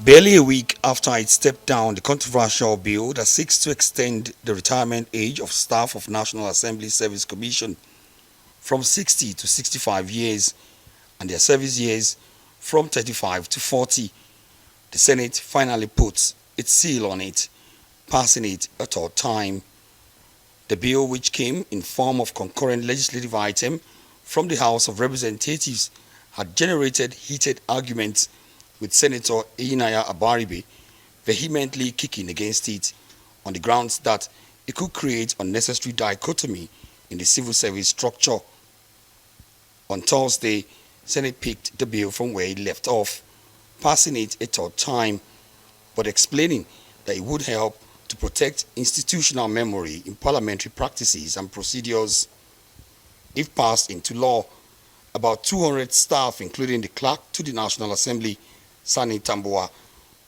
Barely a week after it stepped down the controversial bill that seeks to extend the retirement age of staff of National Assembly Service Commission from 60 to 65 years and their service years from 35 to 40, the Senate finally put its seal on it, passing it a third time. The bill, which came in form of concurrent legislative item from the House of Representatives, had generated heated arguments, with Senator Inaya Abaribe vehemently kicking against it on the grounds that it could create unnecessary dichotomy in the civil service structure. On Thursday, Senate picked the bill from where it left off, passing it a third time, but explaining that it would help to protect institutional memory in parliamentary practices and procedures. If passed into law, about 200 staff, including the clerk to the National Assembly, Sani Tamboa,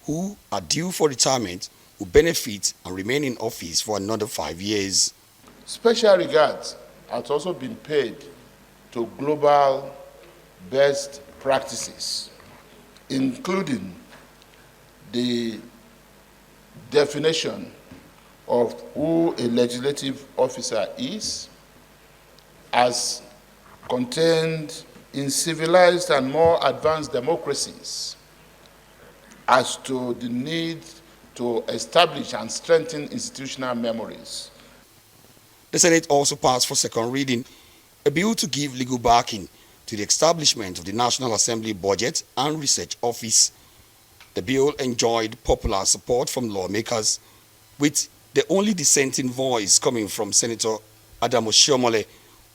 who are due for retirement, will benefit and remain in office for another 5 years. Special regards has also been paid to global best practices, including the definition of who a legislative officer is, as contained in civilized and more advanced democracies, as to the need to establish and strengthen institutional memories. The Senate also passed for second reading a bill to give legal backing to the establishment of the National Assembly Budget and Research Office. The bill enjoyed popular support from lawmakers, with the only dissenting voice coming from Senator Adamo Shiomole,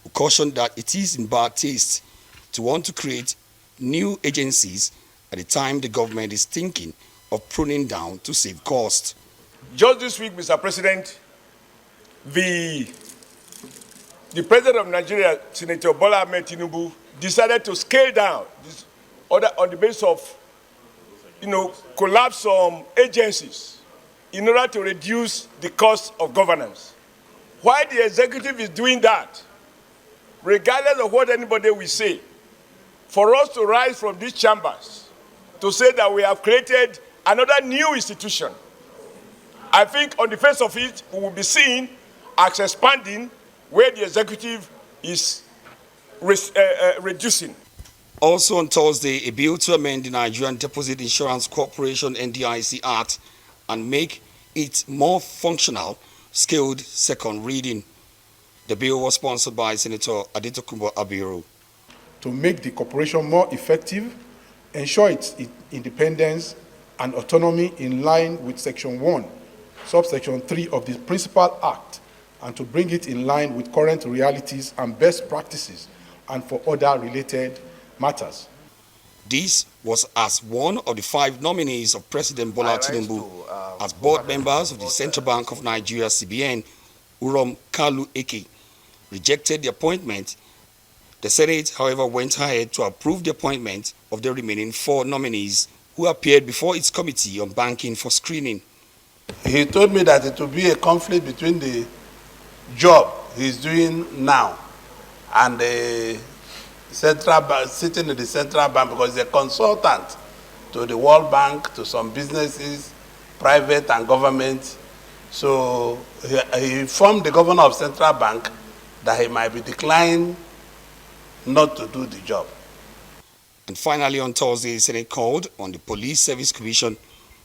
who cautioned that it is in bad taste to want to create new agencies at the time the government is thinking of pruning down to save cost. Just this week, Mr. President, the President of Nigeria, Senator Bola Ahmed Tinubu, decided to scale down this order on the basis of, collapse some agencies in order to reduce the cost of governance. Why the executive is doing that, regardless of what anybody will say, for us to rise from these chambers to say that we have created another new institution, I think on the face of it, we will be seen as expanding where the executive is reducing. Also on Thursday, a bill to amend the Nigerian Deposit Insurance Corporation (NDIC) Act and make it more functional scaled second reading. The bill was sponsored by Senator Adetokunbo Abiru. To make the corporation more effective, ensure its independence and autonomy in line with Section 1, subsection 3 of the Principal Act, and to bring it in line with current realities and best practices, and for other related matters. This was as one of the 5 nominees of President Bola Tinubu as board members of the Central Bank of Nigeria (CBN), Urom Kalu Eke, rejected the appointment. The Senate, however, went ahead to approve the appointment of the remaining 4 nominees who appeared before its committee on banking for screening. He told me that it will be a conflict between the job he's doing now and the central bank, sitting in the central bank, because he's a consultant to the World Bank, to some businesses, private and government. So he informed the governor of central bank that he might be declined not to do the job. And finally, on Thursday, the Senate called on the Police Service Commission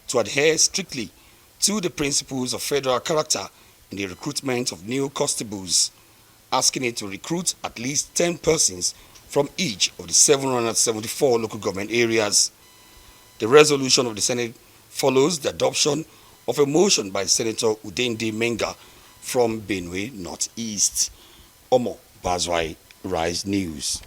to adhere strictly to the principles of federal character in the recruitment of new constables, asking it to recruit at least 10 persons from each of the 774 local government areas. The resolution of the Senate follows the adoption of a motion by Senator Udende Menga from Benue Northeast. Omo Bazwai, Rise News.